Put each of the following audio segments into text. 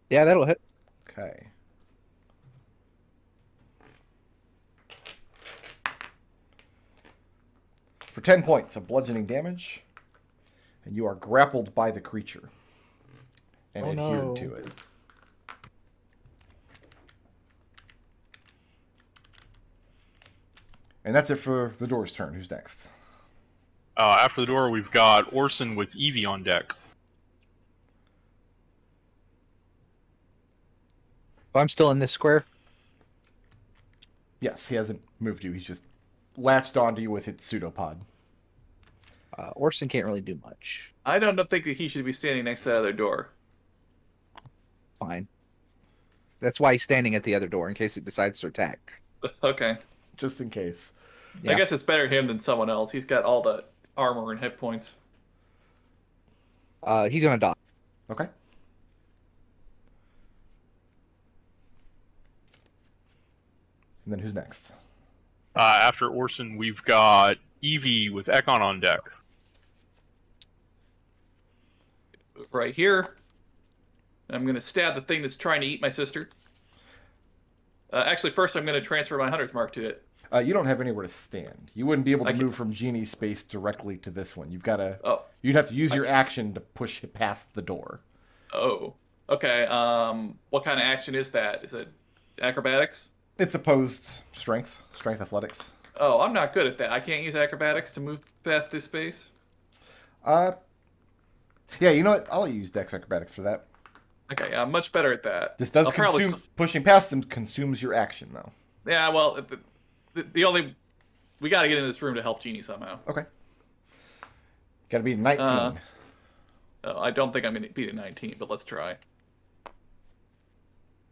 Yeah, that'll hit. Okay. For 10 points of bludgeoning damage, and you are grappled by the creature and Oh adhered no. to it. And that's it for the door's turn. Who's next? After the door, we've got Orson with Evie on deck. I'm still in this square. Yes, he hasn't moved you. He's just latched onto you with its pseudopod. Orson can't really do much. I don't think that he should be standing next to that other door. Fine. That's why he's standing at the other door in case it decides to attack. Okay. Just in case. Yeah. I guess it's better him than someone else. He's got all the armor and hit points. He's gonna die. Okay. And then who's next? After Orson, we've got Evie with Ekon on deck. Right here. I'm going to stab the thing that's trying to eat my sister. Actually, first I'm going to transfer my hunter's mark to it. You don't have anywhere to stand. You wouldn't be able to I can- move from Genie's space directly to this one. You've got to. Oh. You'd have to use your action to push it past the door. Oh. Okay. What kind of action is that? Is it acrobatics? It's opposed strength athletics. Oh, I'm not good at that. I can't use acrobatics to move past this space. Yeah, you know what? I'll use Dex acrobatics for that. Okay, I'm much better at that. This does I'll probably consume. Pushing past them consumes your action, though. Yeah, well, the only... We got to get into this room to help Genie somehow. Okay. Got to be 19. Oh, I don't think I'm going to beat a 19, but let's try.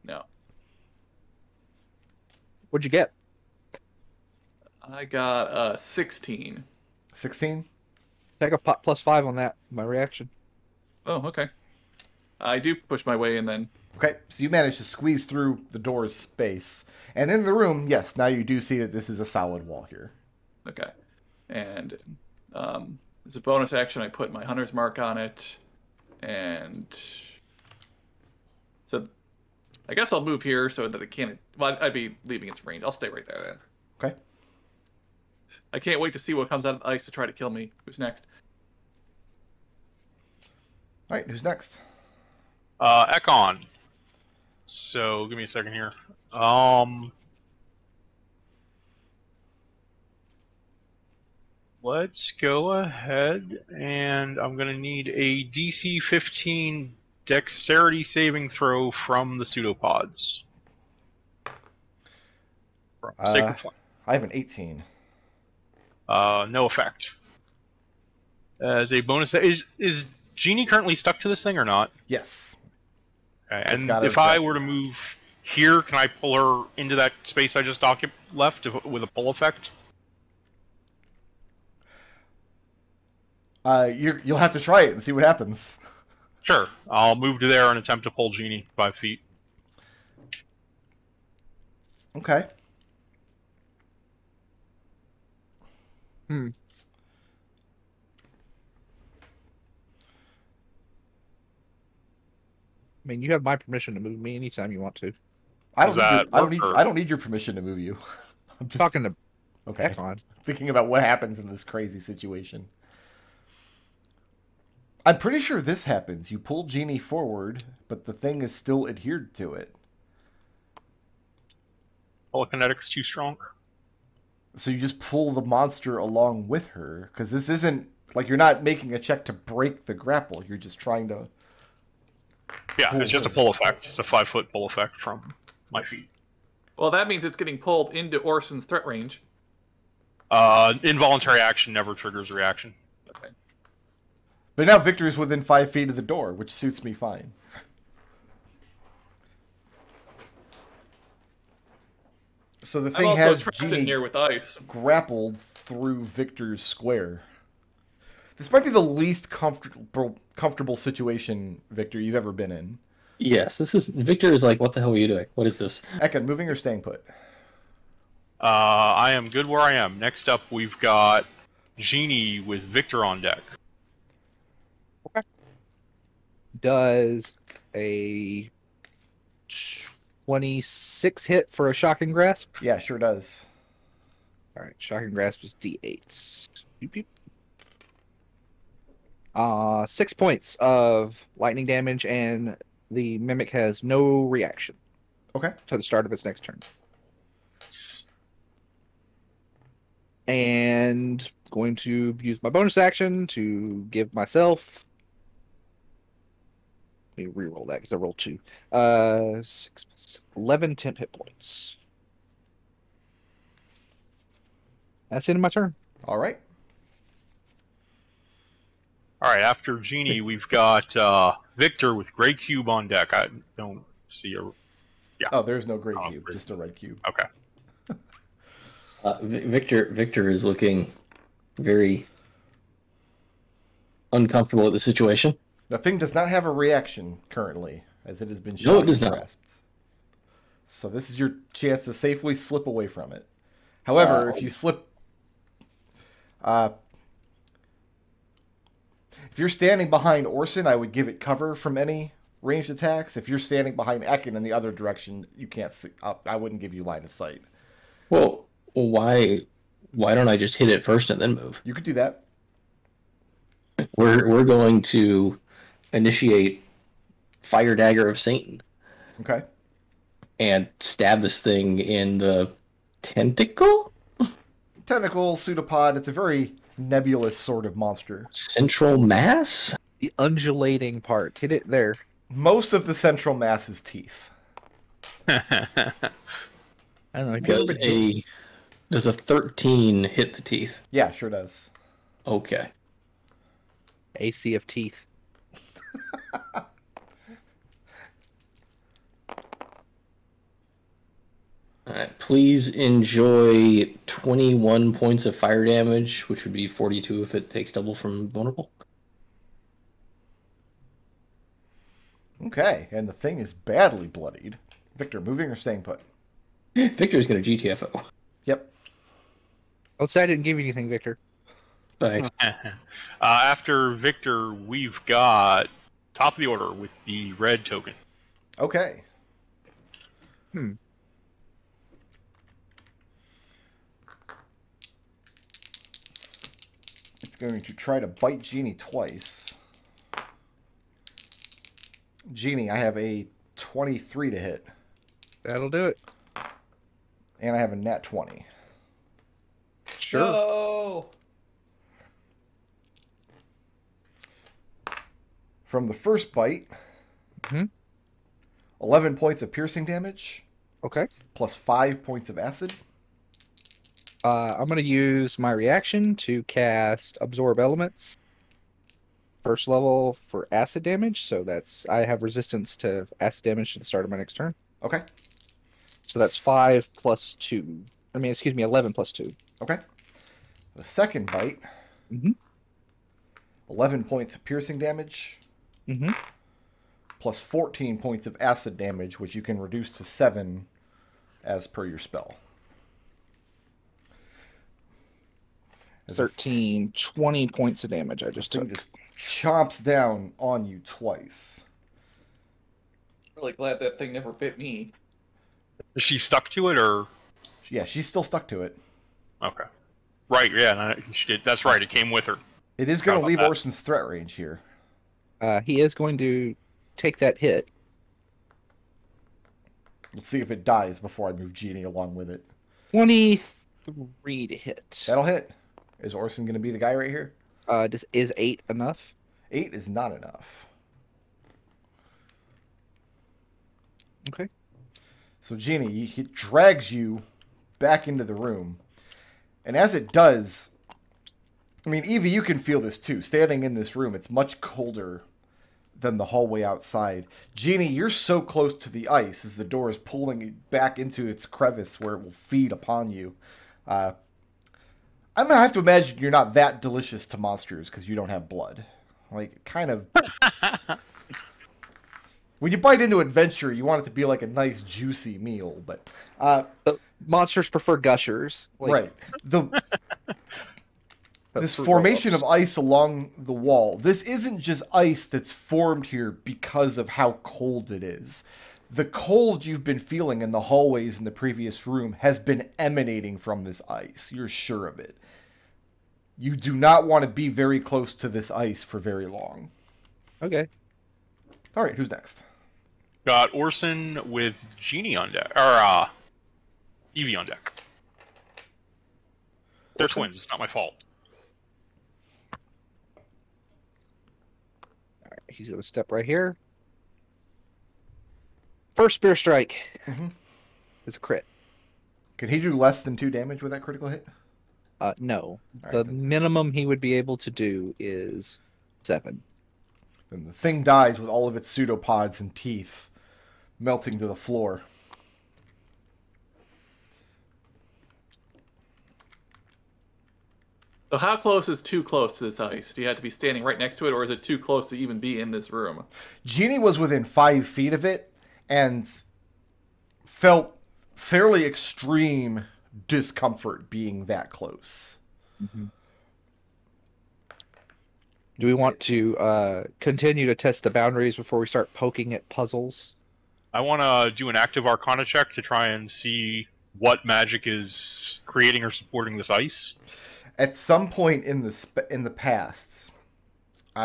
No. What'd you get? I got 16. 16. Take a +5 on that. My reaction. Oh, okay. I do push my way in then. Okay, so you manage to squeeze through the door's space. And in the room, yes, now you do see that this is a solid wall here. Okay. And as a bonus action, I put my hunter's mark on it. And so I guess I'll move here so that it can't... Well, I'd be leaving its range. I'll stay right there then. Okay. I can't wait to see what comes out of the ice to try to kill me. Who's next? All right, who's next? Ekon. So, give me a second here. Let's go ahead, and I'm going to need a DC 15 dexterity saving throw from the pseudopods. Sacred Flame. I have an 18. No effect. As a bonus, is Genie currently stuck to this thing or not? Yes. Okay, It's and got if a- I were to move here, can I pull her into that space I just left with a pull effect? You'll have to try it and see what happens. Sure. I'll move to there and attempt to pull Genie 5 feet. Okay. Hmm. I mean, you have my permission to move me anytime you want to. I Does don't, need your, that I don't work, need. or- I don't need your permission to move you. I'm just Talking to okay. Ekon. Thinking about what happens in this crazy situation. I'm pretty sure this happens. You pull Genie forward, but the thing is still adhered to it. Telekinetic's too strong. So you just pull the monster along with her, because this isn't like you're not making a check to break the grapple. You're just trying to. Yeah, Pull it's just a her. pull effect. It's a 5-foot pull effect from my feet. Well, that means it's getting pulled into Orson's threat range. Involuntary action never triggers reaction. Okay. But now Victor is within 5 feet of the door, which suits me fine. So the I'm thing also has trapped in Genie here with ice. grappled through Victor's square. This might be the least comfortable situation, Victor, you've ever been in. Yes, this is Victor is like, what the hell are you doing? What is this? Ekon, moving or staying put? I am good where I am. Next up, we've got Genie with Victor on deck. Does a 26 hit for a shocking grasp. Yeah, sure does. All right, shocking grasp is d8s. Beep, beep. 6 points of lightning damage, and the mimic has no reaction Okay. to the start of its next turn. And going to use my bonus action to give myself. Let me reroll that because I rolled 2. 6 plus 11 temp hit points. That's the end of my turn. All right. All right, after Genie, we've got Victor with Gray Cube on deck. I don't see a... Yeah. Oh, there's no gray Oh, cube, great. just a red cube. Okay. Victor is looking very uncomfortable with the situation. The thing does not have a reaction currently, as it has been No, it shot does and not. grasped. So this is your chance to safely slip away from it. However, if you slip... if you're standing behind Orson, I would give it cover from any ranged attacks. If you're standing behind Ekon in the other direction, you can't see. I wouldn't give you line of sight. Well, why don't I just hit it first and then move? You could do that. We're going to initiate Fire Dagger of Satan Okay. and stab this thing in the tentacle? Tentacle, pseudopod, it's a very nebulous sort of monster. Central mass? The undulating part. Hit it there. Most of the central mass is teeth. I don't know. If you ever been Does a 13 hit the teeth? Yeah, sure does. Okay. AC of teeth. Alright, please enjoy 21 points of fire damage, which would be 42 if it takes double from vulnerable. Okay, and the thing is badly bloodied. Victor, moving or staying put? Victor's got a GTFO. Yep. Let's say I didn't give you anything, Victor. Thanks. After Victor, we've got top of the order with the red token. Okay. It's going to try to bite Genie twice. Genie, I have a 23 to hit, That'll do it. and I have a nat 20. Sure. No. From the first bite, Mhm. 11 points of piercing damage, Okay. plus 5 points of acid. I'm going to use my reaction to cast Absorb Elements. First level for acid damage, so I have resistance to acid damage to the start of my next turn. Okay. So that's 5 plus 2. 11 plus 2. Okay. The second bite, Mhm. 11 points of piercing damage, Mm-hmm. plus 14 points of acid damage, which you can reduce to 7 as per your spell. 13, 20 points of damage I just So took. it just chomps down on you twice. Really glad that thing never bit me. Is she stuck to it, or... Yeah, she's still stuck to it. Okay. Right, yeah, no, she did. That's right, it came with her. It is going How to about leave that? Orson's threat range here. He is going to take that hit. Let's see if it dies before I move Genie along with it. 23 to hit. That'll hit. Is Orson going to be the guy right here? Is 8 enough? 8 is not enough. Okay. So Genie, he drags you back into the room. And as it does, I mean, Evie, you can feel this too. Standing in this room, it's much colder than the hallway outside. Genie, you're so close to the ice as the door is pulling you back into its crevice where it will feed upon you. I'm going to have to imagine you're not that delicious to monsters because you don't have blood. Like, kind of... When you bite into adventure, you want it to be like a nice, juicy meal, but... The monsters prefer gushers. right. This fruit formation roll-ups. of ice along the wall, this isn't just ice that's formed here because of how cold it is. the cold you've been feeling in the hallways in the previous room has been emanating from this ice. You're sure of it. You do not want to be very close to this ice for very long. Okay. All right, who's next? Got Orson with Genie on deck, or Evie on deck. They're twins. It's not my fault. All right, he's going to step right here. First Spear Strike is a crit. Could he do less than 2 damage with that critical hit? No. All The right, then. minimum he would be able to do is 7. Then the thing dies with all of its pseudopods and teeth melting to the floor. So how close is too close to this ice? Do you have to be standing right next to it, or is it too close to even be in this room? Genie was within 5 feet of it and felt fairly extreme discomfort being that close. Do we want to continue to test the boundaries before we start poking at puzzles? I want to do an active Arcana check to try and see what magic is creating or supporting this ice. At some point in the past,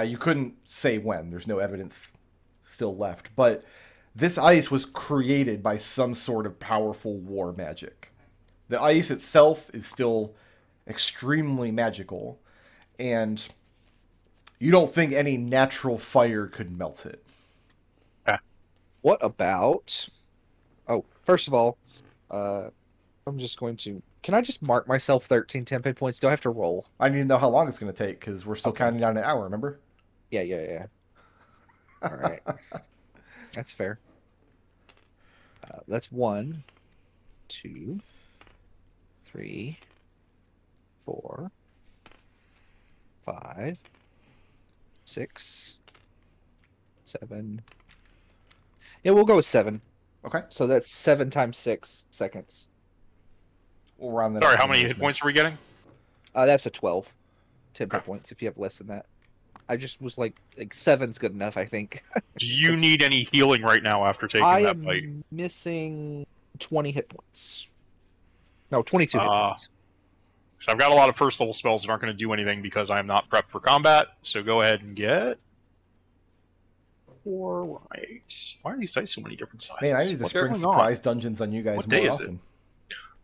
you couldn't say when. There's no evidence still left, but this ice was created by some sort of powerful war magic. The ice itself is still extremely magical, and you don't think any natural fire could melt it. What about... Oh, first of all, I'm just going to... Can I just mark myself 13 temp points? Do I have to roll? I need to know how long it's going to take, because we're still Okay. counting down an hour, remember? Yeah. All right. That's fair. That's 1, 2, 3, 4, 5, 6, 7. Yeah, we'll go with 7. Okay. So that's 7 times 6 seconds. We'll round that Sorry, up how to many the hit minute. points are we getting? That's a 12. 10 hit Okay. points if you have less than that. I just was like 7's good enough, I think. Do you need any healing right now after taking I that am bite? missing 20 hit points. No, 22 hit points. So I've got a lot of first level spells that aren't going to do anything because I'm not prepped for combat. So go ahead and get 4 right. Why are these dice so many different sizes? Man, I need to What's spring going surprise dungeons on you guys What more day is it? often.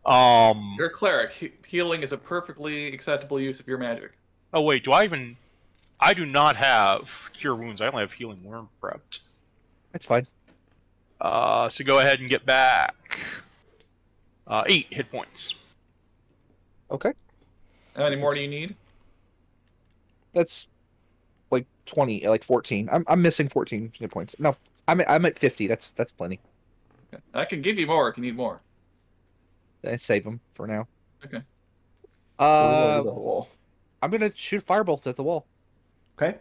on? You're a cleric. Healing is a perfectly acceptable use of your magic. Oh wait, I do not have Cure Wounds. I only have Healing Worm prepped. That's fine. So go ahead and get back 8 hit points. Okay. How many more do you need? That's like 20, like 14. I'm missing 14 hit points. No, I'm at 50. That's plenty. I can give you more if you need more. I save them for now. Okay. Wall. I'm gonna shoot firebolt at the wall. Okay.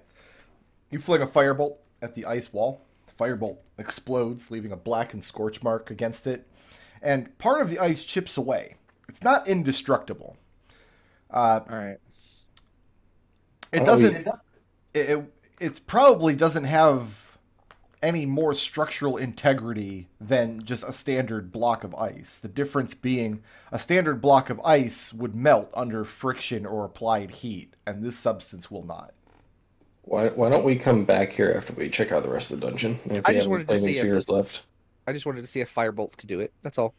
You fling a firebolt at the ice wall. The firebolt explodes, leaving a blackened scorch mark against it. And part of the ice chips away. It's not indestructible. All right. It doesn't... It probably doesn't have any more structural integrity than just a standard block of ice. The difference being a standard block of ice would melt under friction or applied heat, and this substance will not. Why don't we come back here after we check out the rest of the dungeon? And if I we just have wanted to any flaming see if- spheres left. I just wanted to see if firebolt could do it. That's all.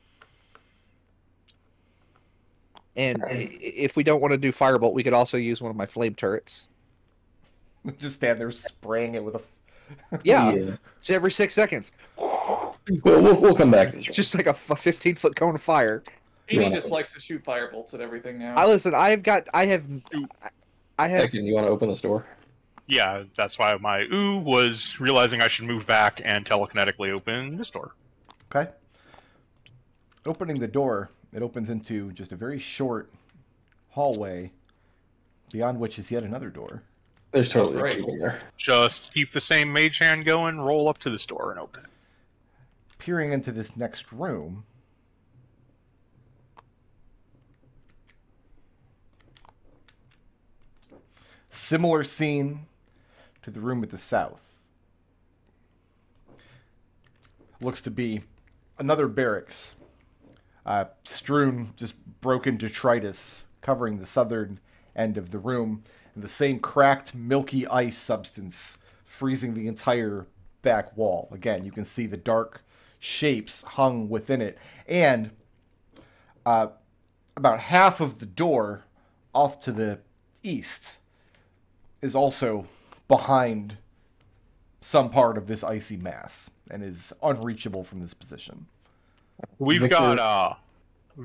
And if we don't want to do firebolt, we could also use one of my flame turrets. Just stand there spraying it with a... Yeah, just every 6 seconds. We'll come back to this. Just like a 15-foot cone of fire. He Yeah. just likes to shoot firebolts at everything now. I have. Ekon, you want to open this door? Yeah, that's why my was realizing I should move back and telekinetically open this door. Okay. Opening the door, it opens into just a very short hallway, beyond which is yet another door. There's totally a Great. key in there. Just keep the same mage hand going, roll up to this door and open it. Peering into this next room, similar scene to the room at the south. looks to be another barracks, strewn, just broken detritus covering the southern end of the room, and the same cracked, milky ice substance freezing the entire back wall. Again, you can see the dark shapes hung within it, and about half of the door off to the east is also behind some part of this icy mass and is unreachable from this position. We've Victor-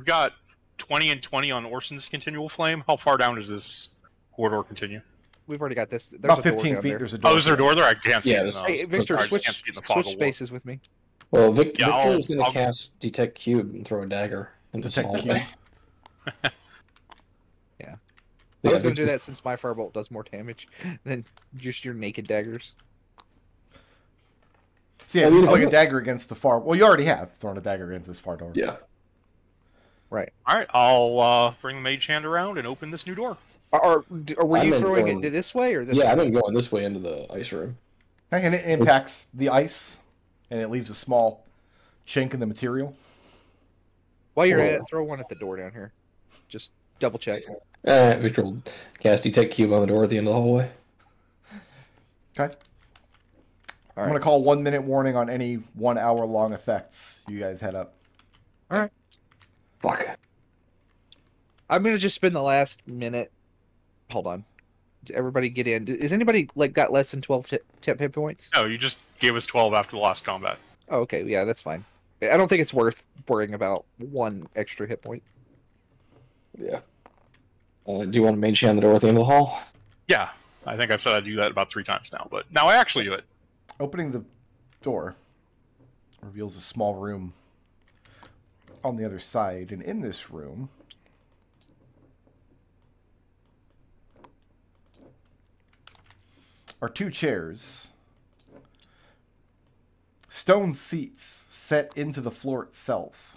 got 20 and 20 on Orson's continual flame. How far down does this corridor continue? We've already got this. There's About a door 15 down feet, there. there's a door. Oh, is there a door there? I can't see Yeah, it. there's- No. Hey, Victor, I just switch, can't see in the fog of switch war. spaces with me. Well, Yeah, Victor is going to cast Detect Cube and throw a dagger in the Detect hallway. Yeah. Yeah, I was going to do Victor's- that since my firebolt does more damage than just your naked daggers. So yeah, I if you mean, fling I'm a dagger against the far... Well, you already have thrown a dagger against this far door. Yeah. Right. All right, I'll bring the mage hand around and open this new door. Or were I you meant throwing going- it this way or this Yeah, way? I've been going this way into the ice room. And it impacts the ice, and it leaves a small chink in the material. While you're at Whoa. it, throw one at the door down here. Just double check. Victor will cast Detect Cube on the door at the end of the hallway. Okay. All I'm going right. to call 1 minute warning on any 1 hour long effects you guys head up. Fuck. I'm going to just spend the last minute. Hold on. Everybody get in. Is anybody got less than 12 temp hit points? No, you just gave us 12 after the last combat. Oh, okay. Yeah, that's fine. I don't think it's worth worrying about one extra hit point. Yeah. Do you want to mage hand the door at the end of the hall? Yeah, I think I've said I'd do that about 3 times now, but now I actually do it. Opening the door reveals a small room on the other side, and in this room are 2 chairs, stone seats set into the floor itself,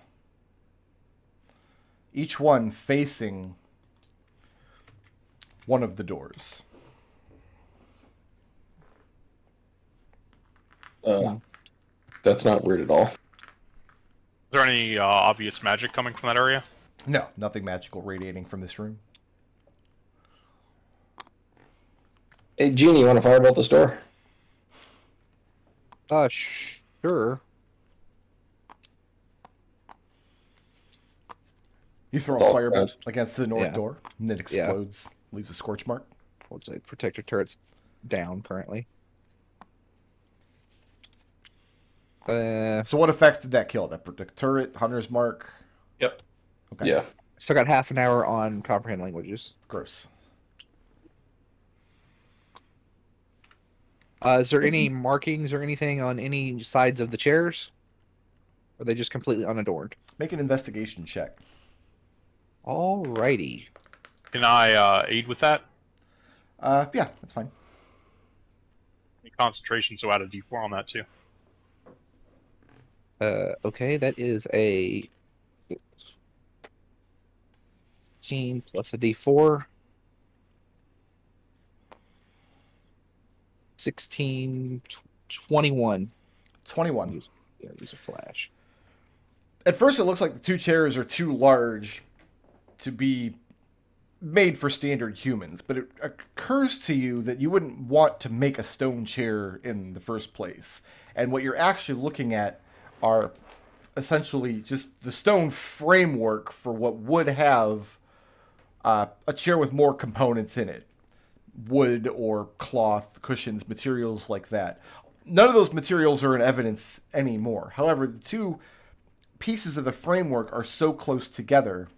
each one facing one of the doors. That's not weird at all. Is there any obvious magic coming from that area? No, nothing magical radiating from this room. Hey, Genie, you want to firebolt this door? Sure. You throw It's a all firebolt red. against the north Yeah. door, and it explodes, leaves a scorch mark. We'll say protector turret's down currently. So what effects did that kill? That protect turret, hunter's mark? Yep. Okay. Yeah. Still got half an hour on comprehend languages. Gross. Is there any markings or anything on any sides of the chairs? Or are they just completely unadorned? Make an investigation check. Alrighty. Can I aid with that? Yeah, that's fine. Concentration, so add a d4 on that too. Okay, that is a 15 plus a d4. 16, 21. 21. Use a flash. At first, it looks like the 2 chairs are too large to be made for standard humans, but it occurs to you that you wouldn't want to make a stone chair in the first place. And what you're actually looking at are essentially just the stone framework for what would have a chair with more components in it. Wood or cloth, cushions, materials like that. None of those materials are in evidence anymore. However, the 2 pieces of the framework are so close together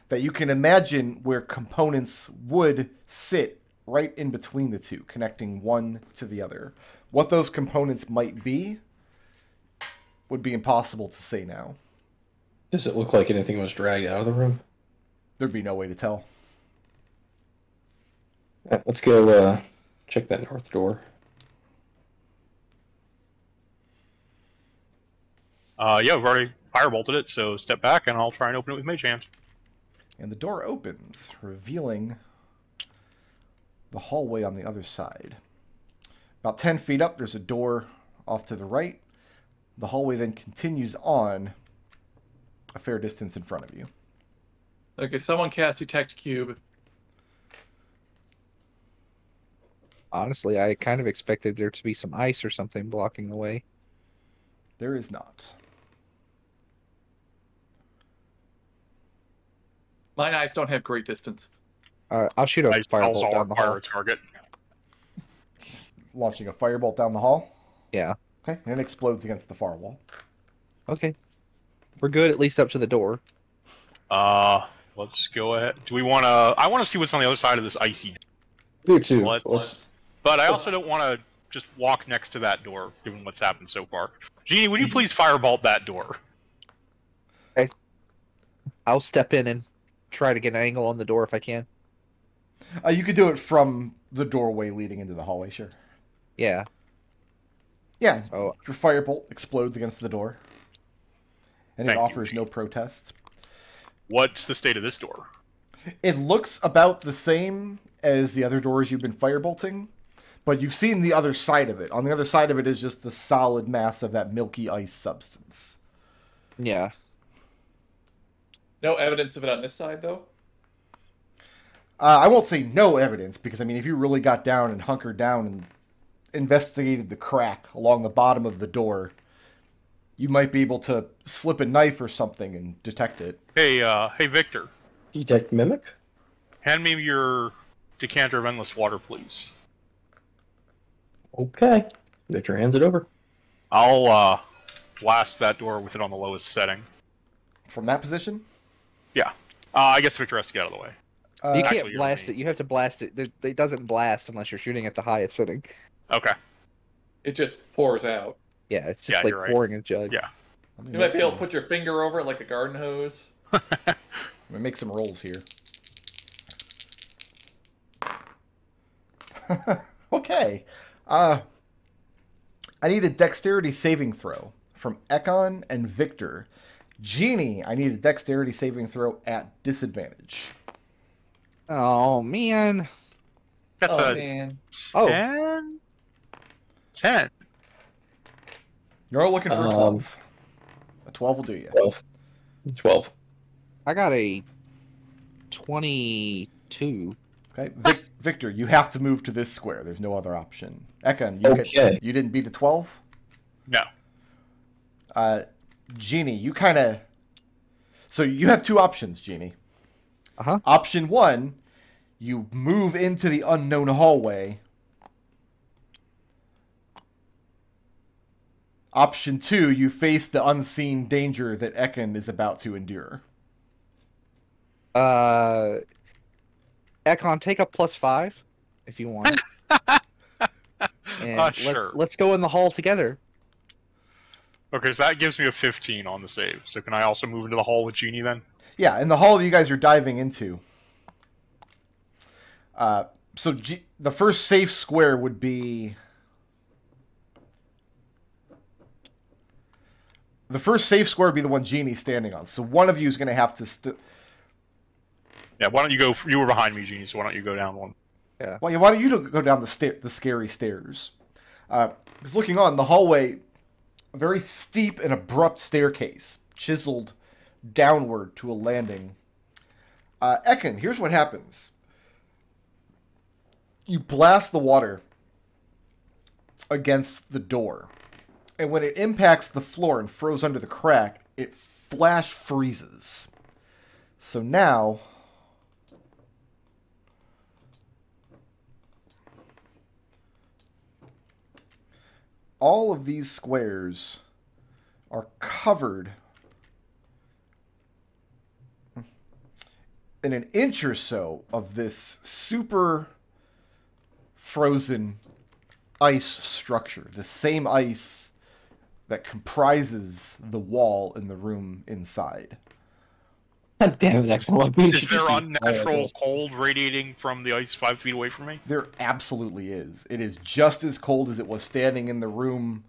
that you can imagine where components would sit right in between the 2, connecting one to the other. What those components might be would be impossible to say now. Does it look like anything was dragged out of the room? There'd be no way to tell. Yeah, let's go check that north door. Yeah, we've already firebolted it, so step back and I'll try and open it with mage hand. And the door opens, revealing the hallway on the other side. About 10 feet up, there's a door off to the right. The hallway then continues on a fair distance in front of you. Okay, someone cast Detect Cube. Honestly, I kind of expected there to be some ice or something blocking the way. There is not. Mine eyes don't have great distance. I'll shoot a Ice firebolt spells down the fire hall. a target. Launching a firebolt down the hall. Yeah. Okay, and it explodes against the far wall. Okay. We're good at least up to the door. Let's go ahead. Do we want to? I want to see what's on the other side of this icy. You too. Let's. But I also don't want to just walk next to that door, given what's happened so far. Jeannie, would you please firebolt that door? Okay. I'll step in and try to get an angle on the door if I can. You could do it from the doorway leading into the hallway, sure. Yeah. Yeah, Oh. your firebolt explodes against the door. And it Thank you, offers no protest. What's the state of this door? It looks about the same as the other doors you've been firebolting, but you've seen the other side of it. On the other side of it is just the solid mass of that milky ice substance. Yeah. No evidence of it on this side, though? I won't say no evidence, because, I mean, if you really got down and hunkered down and investigated the crack along the bottom of the door, you might be able to slip a knife or something and detect it. Hey, Victor. Detect mimic. Hand me your decanter of endless water, please. Okay. Victor hands it over. I'll blast that door with it on the lowest setting. From that position? Yeah. I guess Victor has to get out of the way. You can't Actually, you're blast me. it. You have to blast it. It doesn't blast unless you're shooting at the highest setting. Okay. It just pours out. Yeah, it's just Yeah, like you're right. pouring a jug. Yeah. You might be able to put your finger over it like a garden hose. Let me make some rolls here. Okay. I need a dexterity saving throw from Ekon and Victor. Jeannie, I need a dexterity saving throw at disadvantage. Oh man. That's Oh, a man. 10? 10. You're all looking for a 12. A 12 will do you. 12. 12. I got a 22. Okay. Victor, you have to move to this square. There's no other option. Ekon, you didn't beat a 12? No. Jeannie, you kind of... So you have two options, Jeannie. Uh-huh. Option 1, you move into the unknown hallway. Option 2, you face the unseen danger that Ekon is about to endure. Ekon, take a +5 if you want. And sure. let's go in the hall together. Okay, so that gives me a 15 on the save. So can I also move into the hall with Jeannie then? Yeah, in the hall you guys are diving into. The first safe square would be... The first safe square would be the one Jeannie's standing on. So one of you is going to have to... Yeah, why don't you go... You were behind me, Jeannie, so why don't you go down one? Well, why don't you go down the scary stairs? Because looking on, the hallway, a very steep and abrupt staircase, chiseled downward to a landing. Ekon, here's what happens. You blast the water against the door. And when it impacts the floor and froze under the crack, it flash freezes. So now... all of these squares are covered in an inch or so of this super frozen ice structure. The same ice that comprises the wall in the room inside. God damn it, excellent. Is there unnatural cold radiating from the ice 5 feet away from me? There absolutely is. It is just as cold as it was standing in the room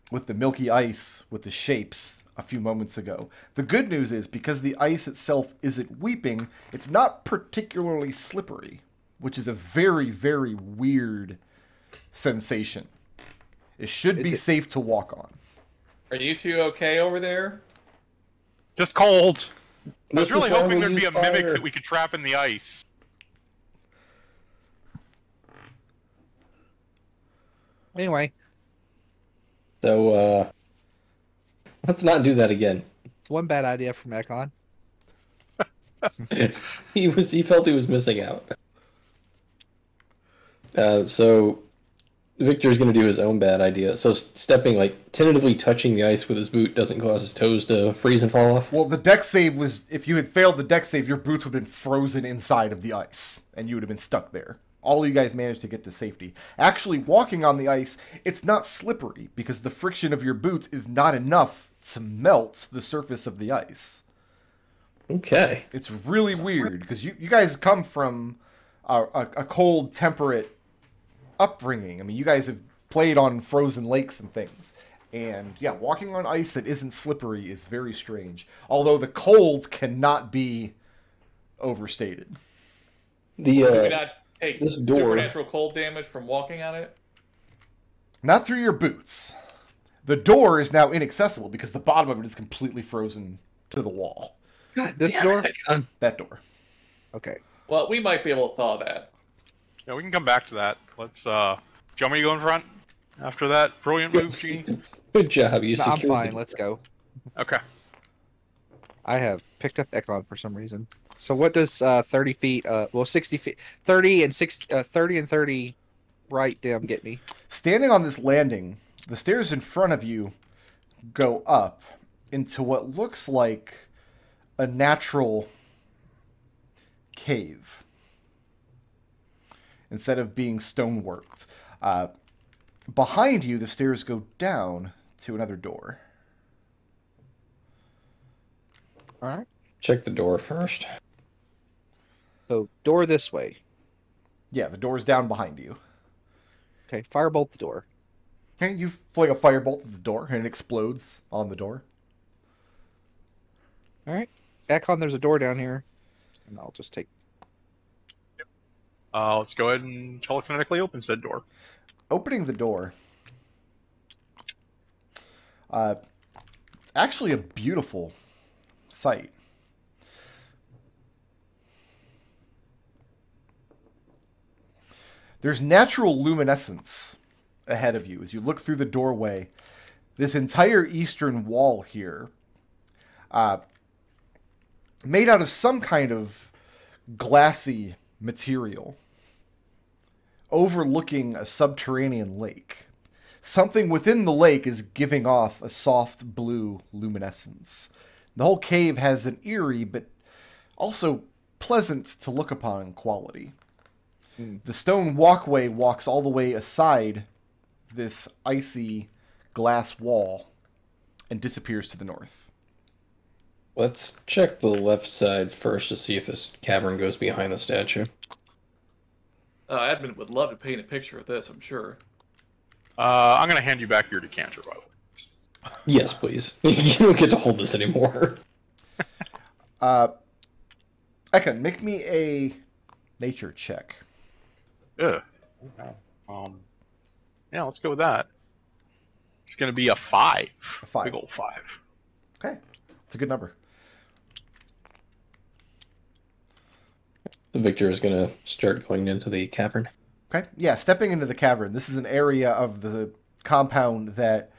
with the milky ice, with the shapes a few moments ago. The good news is, because the ice itself isn't weeping, it's not particularly slippery, which is a very, very weird sensation. It should be safe to walk on. Are you two okay over there? Just cold. I This was really is why hoping we there'd be use a mimic fire. that we could trap in the ice. Anyway, So, let's not do that again. it's one bad idea from Ekon. He felt he was missing out. So Victor's going to do his own bad idea. So stepping, like, tentatively touching the ice with his boot doesn't cause his toes to freeze and fall off. Well, the deck save was, if you had failed the deck save, your boots would have been frozen inside of the ice, and you would have been stuck there. All you guys managed to get to safety. Actually, walking on the ice, it's not slippery, because the friction of your boots is not enough to melt the surface of the ice. Okay. It's really weird, because you guys come from a cold, temperate upbringing. I mean, you guys have played on frozen lakes and things. And, yeah, walking on ice that isn't slippery is very strange. Although the cold cannot be overstated. Do we The not take this door- supernatural cold damage from walking on it? Not through your boots. The door is now inaccessible because the bottom of it is completely frozen to the wall. This damn door? it, Ekon. That door. Okay. Well, we might be able to thaw that. Yeah, we can come back to that. Let's, do you want me to go in front? After that brilliant move, Genie? Good job. You No, I'm secured fine. the- Let's go. Okay. I have picked up Ekon for some reason. So what does 30 feet, well, 60 feet, 30 and 30 right down get me? Standing on this landing, the stairs in front of you go up into what looks like a natural cave instead of being stoneworked. Behind you, the stairs go down to another door. All right. Check the door first. So door this way. Yeah, the door's down behind you. Okay, firebolt the door. And you fling a firebolt at the door, and it explodes on the door. All right. Ekon, there's a door down here. And I'll just take... Let's go ahead and telekinetically open said door. Opening the door. Actually a beautiful sight. There's natural luminescence ahead of you as you look through the doorway. This entire eastern wall here, made out of some kind of glassy material, overlooking a subterranean lake. Something within the lake is giving off a soft blue luminescence. The whole cave has an eerie but also pleasant to look upon quality. The stone walkway walks all the way aside this icy glass wall and disappears to the north. Let's check the left side first to see if this cavern goes behind the statue. Edmund would love to paint a picture of this, I'm sure. I'm going to hand you back your decanter, by the way. Yes, please. You don't get to hold this anymore. Ekon, make me a nature check. Yeah. Yeah, let's go with that. It's going to be a 5. A 5. Big old 5. Okay, it's a good number. Victor is going to start going into the cavern. Okay, yeah, stepping into the cavern. This is an area of the compound that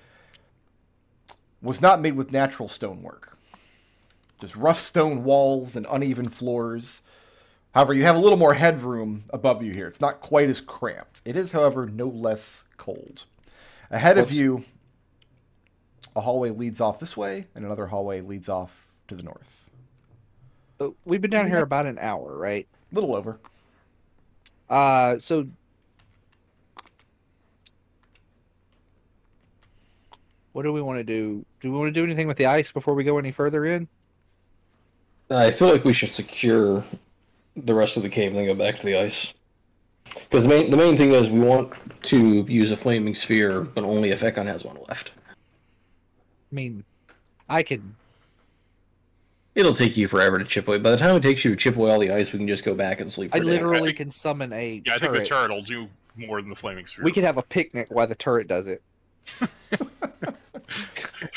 was not made with natural stonework. Just rough stone walls and uneven floors. However, you have a little more headroom above you here. It's not quite as cramped. It is, however, no less cold. Ahead of you, a hallway leads off this way, and another hallway leads off to the north. So we've been down here about an hour, right? A little over. So what do we want to do? Do we want to do anything with the ice before we go any further in? I feel like we should secure the rest of the cave and then go back to the ice. Because the main thing is we want to use a flaming sphere, but only if Ekon has one left. I mean, I can... It'll take you forever to chip away. By the time it takes you to chip away all the ice, we can just go back and sleep for I a day. literally can summon a Yeah, I think turret. the turret will do more than the flaming sphere. We could have a picnic while the turret does it.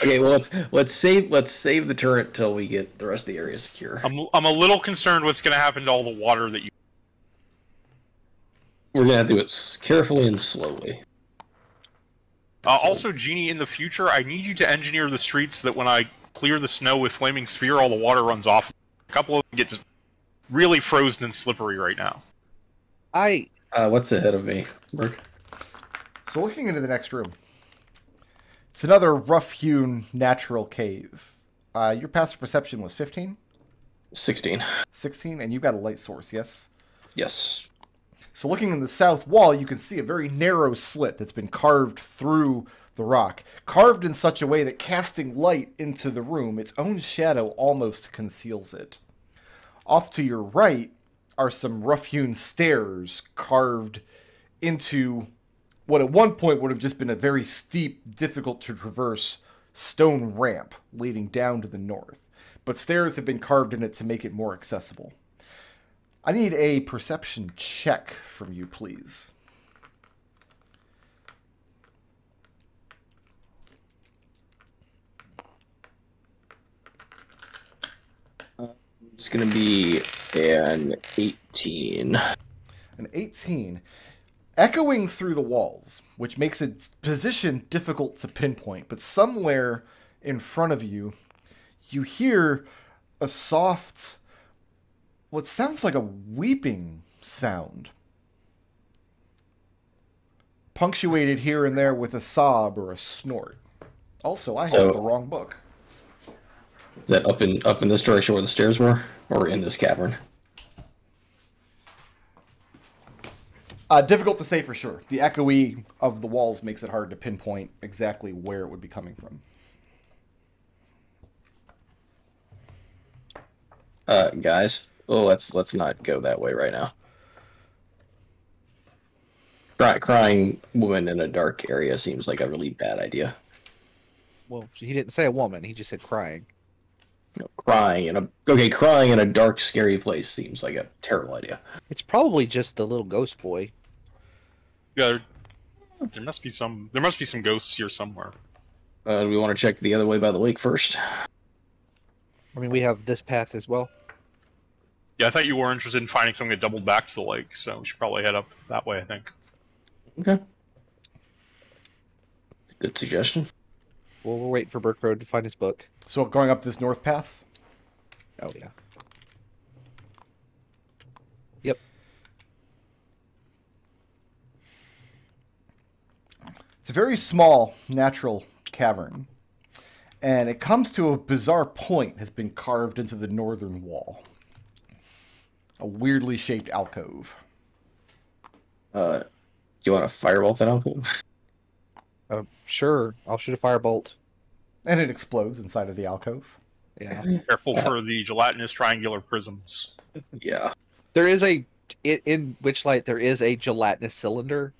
Okay, well let's save the turret till we get the rest of the area secure. I'm a little concerned what's going to happen to all the water that you. We're gonna have to do it carefully and slowly. Also, Genie, in the future, I need you to engineer the streets so that when I clear the snow with Flaming Sphere, all the water runs off. A couple of them get just really frozen and slippery right now. What's ahead of me, Mark? So looking into the next room, it's another rough-hewn natural cave. Your passive perception was 15? 16. 16, and you've got a light source, yes? Yes. So looking in the south wall, you can see a very narrow slit that's been carved through the rock. Carved in such a way that casting light into the room, its own shadow almost conceals it. Off to your right are some rough-hewn stairs carved into what at one point would have just been a very steep, difficult to traverse stone ramp leading down to the north. But stairs have been carved in it to make it more accessible. I need a perception check from you, please. It's going to be an 18. An 18. Echoing through the walls, which makes its position difficult to pinpoint, but somewhere in front of you, you hear a soft, what sounds like a weeping sound, punctuated here and there with a sob or a snort. Also, I have the wrong book. Is that up in this direction where the stairs were, or in this cavern? Difficult to say for sure. The echoey of the walls makes it hard to pinpoint exactly where it would be coming from. Guys, let's not go that way right now. Crying woman in a dark area seems like a really bad idea. Well, he didn't say a woman. He just said crying. No, crying in a dark, scary place seems like a terrible idea. It's probably just the little ghost boy. Yeah, there must be some ghosts here somewhere. Do we want to check the other way by the lake first? I mean, we have this path as well. Yeah, I thought you were interested in finding something that doubled back to the lake, so we should probably head up that way, I think. Okay. Good suggestion. Well, we're waiting for Burkrode to find his book. So going up this north path? Oh, yeah. Yep. It's a very small, natural cavern. And it comes to a bizarre point has been carved into the northern wall. A weirdly shaped alcove. Do you want to firebolt that alcove? Sure. I'll shoot a firebolt. And it explodes inside of the alcove. Yeah. Careful for the gelatinous triangular prisms. Yeah. There is in Witchlight, there is a gelatinous cylinder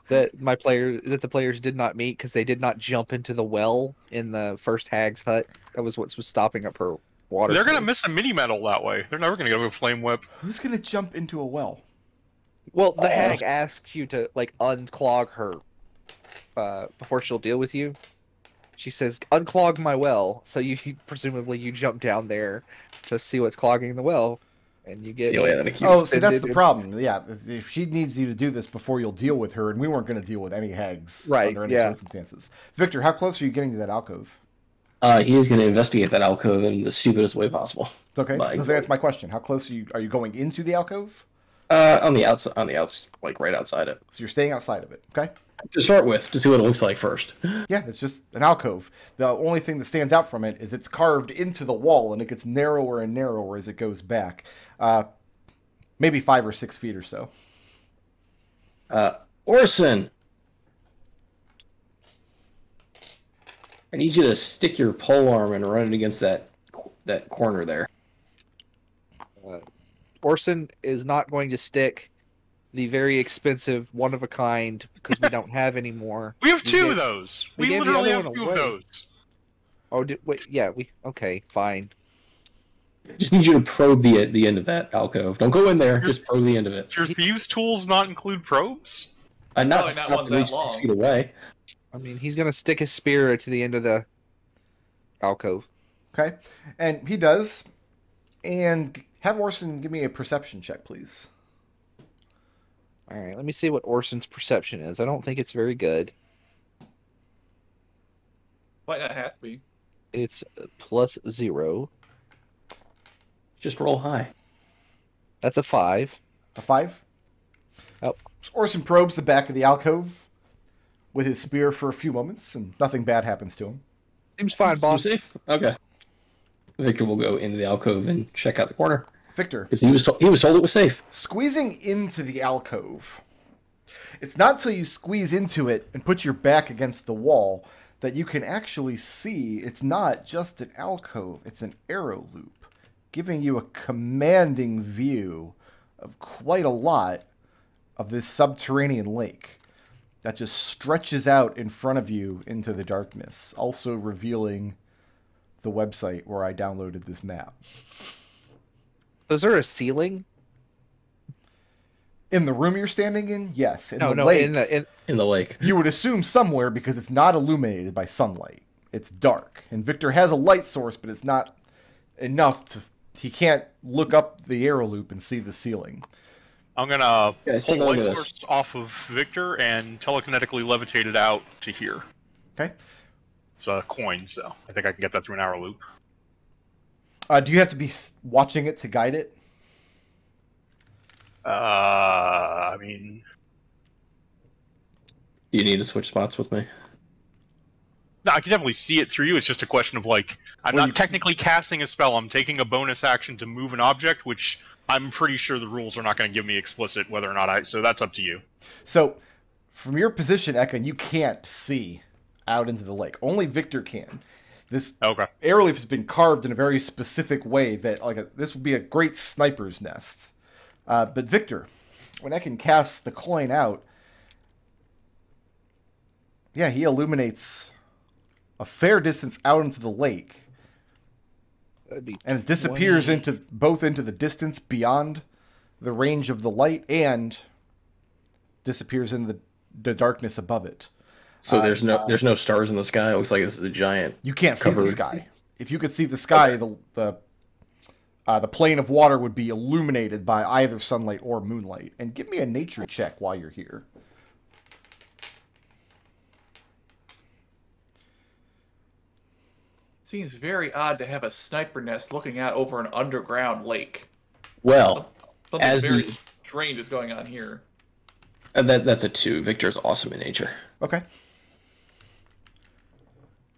that the players did not meet because they did not jump into the well in the first hag's hut. That was what was stopping up her water. They're going to miss a mini medal that way. They're never going to go to a flame whip. Who's going to jump into a well? Well, the hag asks you to unclog her before she'll deal with you. She says, "Unclog my well." So presumably you jump down there to see what's clogging the well, and you get. Oh, see, that's the problem. Yeah, if she needs you to do this before you'll deal with her, and we weren't going to deal with any hags under any circumstances. Victor, how close are you getting to that alcove? He is going to investigate that alcove in the stupidest way possible. It's okay. So that's my question. How close are you going into the alcove? On the outside, like right outside it. So you're staying outside of it, okay? To start with, to see what it looks like first. Yeah, it's just an alcove. The only thing that stands out from it is it's carved into the wall, and it gets narrower and narrower as it goes back. Maybe 5 or 6 feet or so. Orson! I need you to stick your polearm and run it against that corner there. Orson is not going to stick the very expensive, one-of-a-kind, because we don't have any more. We have 2 of those. We literally have 2 of those. Oh, wait, yeah, okay, fine. Just need you to probe the end of that alcove. Don't go in there, just probe the end of it. Do your thieves' tools not include probes? Not to reach 6 feet away. I mean, he's gonna stick his spear to the end of the alcove. Okay, and he does. And have Orson give me a perception check, please. All right, let me see what Orson's perception is. I don't think it's very good. Might not have to be. It's +0. Just roll high. That's a 5. A 5? Oh. So Orson probes the back of the alcove with his spear for a few moments, and nothing bad happens to him. Seems fine, boss. Safe? Okay. Victor will go into the alcove and check out the corner. Victor. Because he was told it was safe. Squeezing into the alcove. It's not till you squeeze into it and put your back against the wall that you can actually see it's not just an alcove, it's an arrow loop, giving you a commanding view of quite a lot of this subterranean lake that just stretches out in front of you into the darkness, also revealing the website where I downloaded this map. Is there a ceiling? In the room you're standing in, yes. In the No, lake, In the lake. you would assume somewhere because it's not illuminated by sunlight. It's dark. And Victor has a light source, but it's not enough to... He can't look up the arrow loop and see the ceiling. I'm gonna Guys, pull take a the look light at source off of Victor and telekinetically levitate it out to here. Okay? It's a coin, so I think I can get that through an arrow loop. Do you have to be watching it to guide it? I mean... Do you need to switch spots with me? No, I can definitely see it through you. It's just a question of, like, I'm Well, not technically casting a spell. I'm taking a bonus action to move an object, which I'm pretty sure the rules are not going to give me explicit whether or not I... So that's up to you. So, from your position, Ekon, you can't see out into the lake. Only Victor can. This Okay. arrow loop has been carved in a very specific way that, this would be a great sniper's nest. But Victor, when Ekon casts the coin out, yeah, he illuminates a fair distance out into the lake, That'd be and it disappears 20. into the distance beyond the range of the light, and disappears in the darkness above it. So there's no stars in the sky. It looks like this is a giant. You can't see the Covered. sky. If you could see the sky, the plane of water would be illuminated by either sunlight or moonlight. And give me a nature check while you're here. Seems very odd to have a sniper nest looking out over an underground lake. Well, Something as very the, strange is going on here. that's a 2. Victor's awesome in nature. Okay.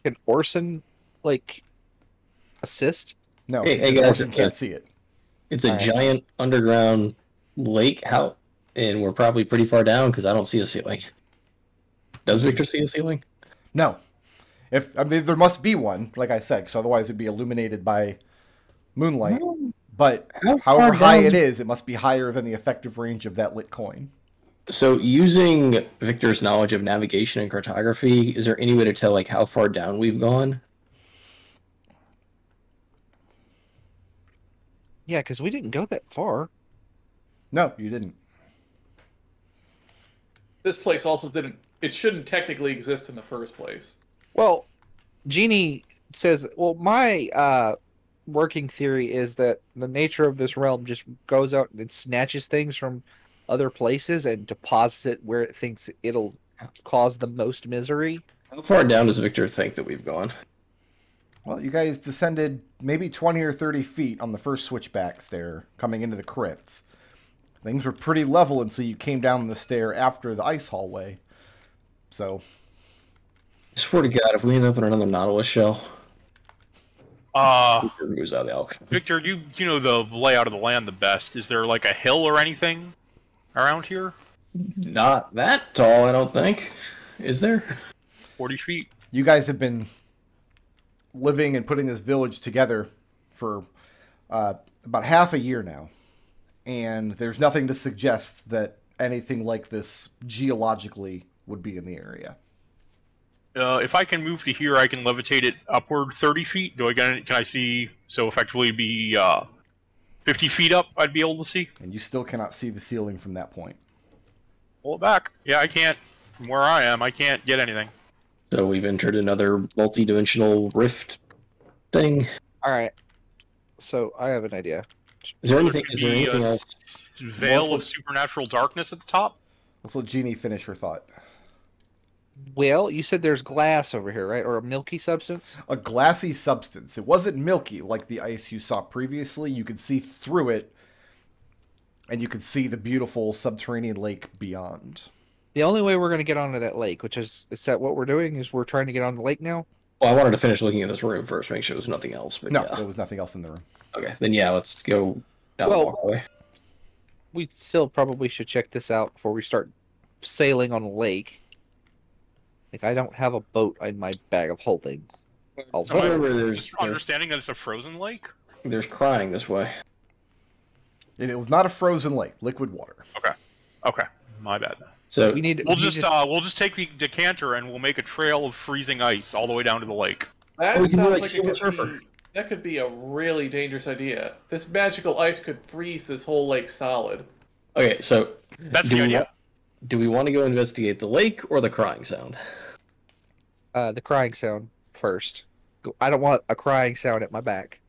Can Orson, like, assist? No, Hey, because guys, Orson it's can't a- see it. It's a Alright. giant underground lake. How? And we're probably pretty far down because I don't see a ceiling. Does Victor see a ceiling? No. There must be one, like I said, because otherwise it'd be illuminated by moonlight. But How however far high down- it is, it must be higher than the effective range of that lit coin. So, using Victor's knowledge of navigation and cartography, is there any way to tell like how far down we've gone? Yeah, because we didn't go that far. No, you didn't. This place also didn't... It shouldn't technically exist in the first place. Well, Jeannie says, well, my working theory is that the nature of this realm just goes out and snatches things from other places and deposits it where it thinks it'll cause the most misery. How far down does Victor think that we've gone? Well, you guys descended maybe 20 or 30 feet on the first switchback stair coming into the crypts. Things were pretty level until you came down the stair after the ice hallway. So, I swear to God, if we end up in another Nautilus shell, Victor moves out of the alcove. Victor, you know the layout of the land the best. Is there like a hill or anything around here? Not that tall, I don't think. Is there? 40 feet? you guys have been living and putting this village together for about half a year now. And there's nothing to suggest that anything like this geologically would be in the area. If I can move to here, I can levitate it upward 30 feet. Can I see? So effectively be 50 feet up, I'd be able to see. And you still cannot see the ceiling from that point. Pull it back. Yeah, I can't. From where I am, I can't get anything. So we've entered another multi-dimensional rift thing. All right. So I have an idea. Is there Could anything be a else? veil of supernatural darkness at the top? Let's let Jeannie finish her thought. Well, you said there's glass over here, right? Or a milky substance? A glassy substance. It wasn't milky like the ice you saw previously. You could see through it, and you could see the beautiful subterranean lake beyond. The only way we're going to get onto that lake, which is that what we're doing, is we're trying to get on the lake now? Well, I wanted to finish looking at this room first, make sure there's nothing else. But No, yeah. there was nothing else in the room. Okay, then yeah, let's go down the walkway. We still probably should check this out before we start sailing on a lake. Like, I don't have a boat in my bag of holding. Also, Remember, Just understanding that it's a frozen lake? there's crying this way. And it was not a frozen lake, liquid water. Okay, my bad. So we need. We'll just take the decanter and we'll make a trail of freezing ice all the way down to the lake. That we can do sounds like like Silver it could Surfer. that could be a really dangerous idea. This magical ice could freeze this whole lake solid. okay, so That's do the we idea. do we want to go investigate the lake or the crying sound? The crying sound first. I don't want a crying sound at my back.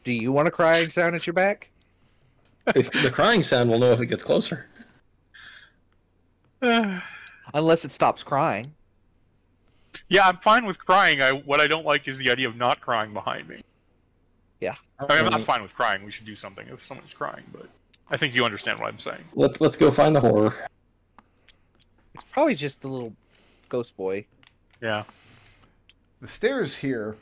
Do you want a crying sound at your back? The crying sound, we'll know if it gets closer. Unless it stops crying. Yeah, I'm fine with crying. What I don't like is the idea of not crying behind me. Yeah. I mean, I'm not fine with crying. We should do something if someone's crying, but I think you understand what I'm saying. Let's go find the horror. It's probably just the little ghost boy. Yeah. The stairs here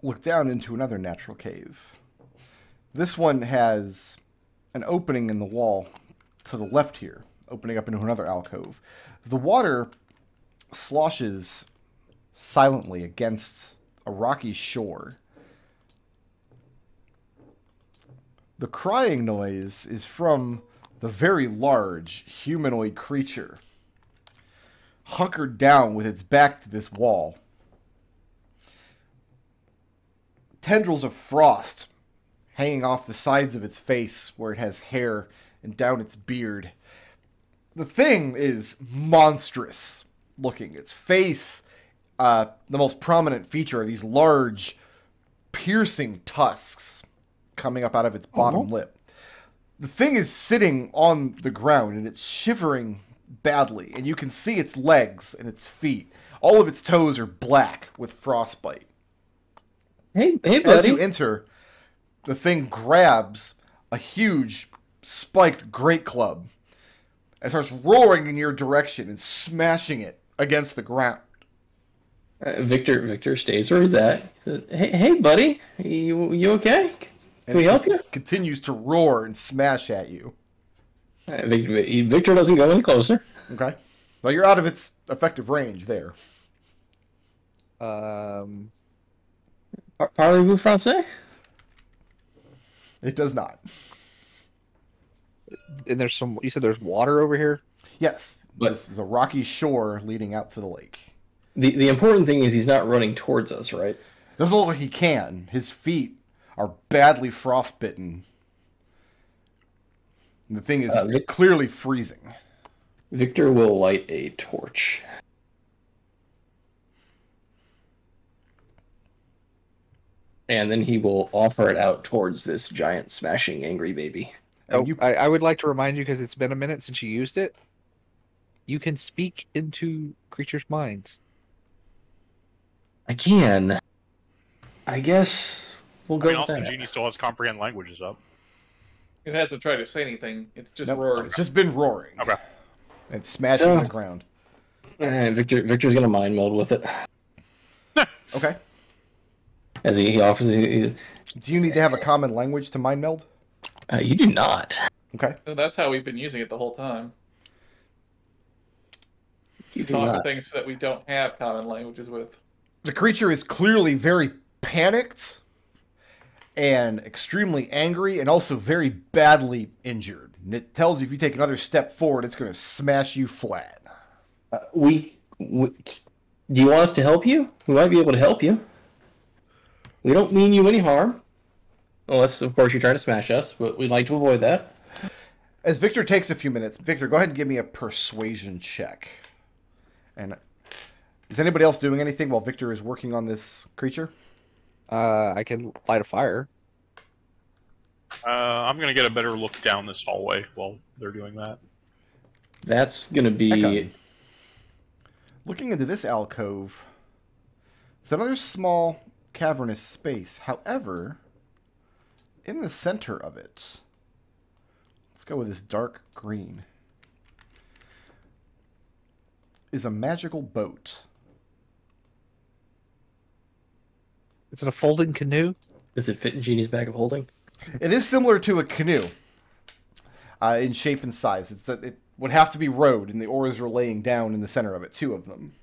look down into another natural cave. This one has an opening in the wall to the left here, opening up into another alcove. The water sloshes silently against a rocky shore. The crying noise is from the very large humanoid creature, hunkered down with its back to this wall. Tendrils of frost hanging off the sides of its face where it has hair and down its beard. The thing is monstrous looking. Its face, the most prominent feature are these large, piercing tusks coming up out of its bottom lip. The thing is sitting on the ground and it's shivering badly, and you can see its legs and its feet. All of its toes are black with frostbite. Hey, buddy. As you enter, the thing grabs a huge spiked great club and starts roaring in your direction and smashing it against the ground. Victor stays where he's at. Hey, buddy. You okay? Can we help you? Continues to roar and smash at you. Victor doesn't go any closer. Okay. Well, you're out of its effective range there. Parlez-vous français? It does not. And there's some. You said there's water over here. Yes, But- this is a rocky shore leading out to the lake. The important thing is he's not running towards us, right? Doesn't look like he can. His feet are badly frostbitten. And the thing is clearly freezing. Victor will light a torch. And then he will offer it out towards this giant, smashing, angry baby. And you, I would like to remind you, because it's been a minute since you used it. You can speak into creatures' minds. I can. I guess we'll I go mean, with also, that. Genie still has comprehend languages up. It hasn't tried to say anything. It's just nope, roared. it's just been roaring. Okay. And smashing So- the ground. Victor's gonna mind meld with it. Okay. As he offers, Do you need to have a common language to mind meld? you do not. Okay. So that's how we've been using it the whole time. You do Talk to not. things that we don't have common languages with. The creature is clearly very panicked and extremely angry and also very badly injured. And it tells you if you take another step forward, it's going to smash you flat. We do you want us to help you? We might be able to help you. We don't mean you any harm. Unless, of course, you're trying to smash us, but we'd like to avoid that. As Victor takes a few minutes, Victor, go ahead and give me a persuasion check. And is anybody else doing anything while Victor is working on this creature? I can light a fire. I'm gonna get a better look down this hallway while they're doing that. That's gonna be. Ekon. Looking into this alcove, it's another small cavernous space. However, in the center of it, let's go with this dark green, is a magical boat. Is it a folding canoe? Does it fit in Genie's bag of holding? It is similar to a canoe in shape and size. It's that it would have to be rowed, and the oars are laying down in the center of it, 2 of them.